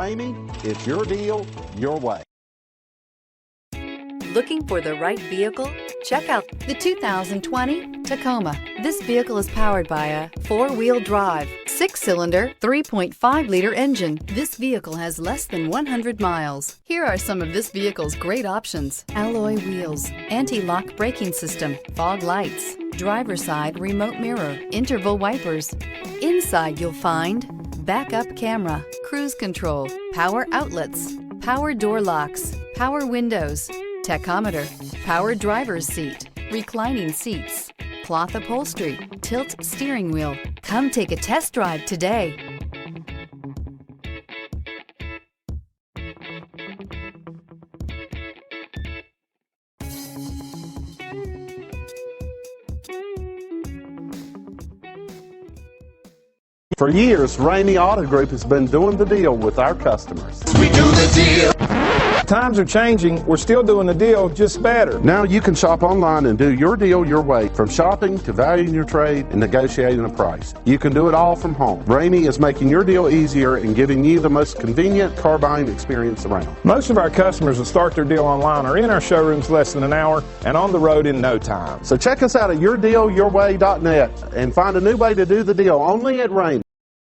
Ramey, it's your deal, your way. Looking for the right vehicle? Check out the 2020 Tacoma. This vehicle is powered by a 4-wheel drive, 6-cylinder, 3.5-liter engine. This vehicle has less than 100 miles. Here are some of this vehicle's great options: alloy wheels, anti-lock braking system, fog lights, driver's side remote mirror, interval wipers. Inside you'll find backup camera, cruise control, power outlets, power door locks, power windows, tachometer, power driver's seat, reclining seats, cloth upholstery, tilt steering wheel. Come take a test drive today. For years, Ramey Auto Group has been doing the deal with our customers. We do the deal. Times are changing. We're still doing the deal, just better. Now you can shop online and do your deal your way, from shopping to valuing your trade and negotiating a price. You can do it all from home. Ramey is making your deal easier and giving you the most convenient car buying experience around. Most of our customers that start their deal online are in our showrooms less than an hour and on the road in no time. So check us out at yourdealyourway.net and find a new way to do the deal only at Ramey.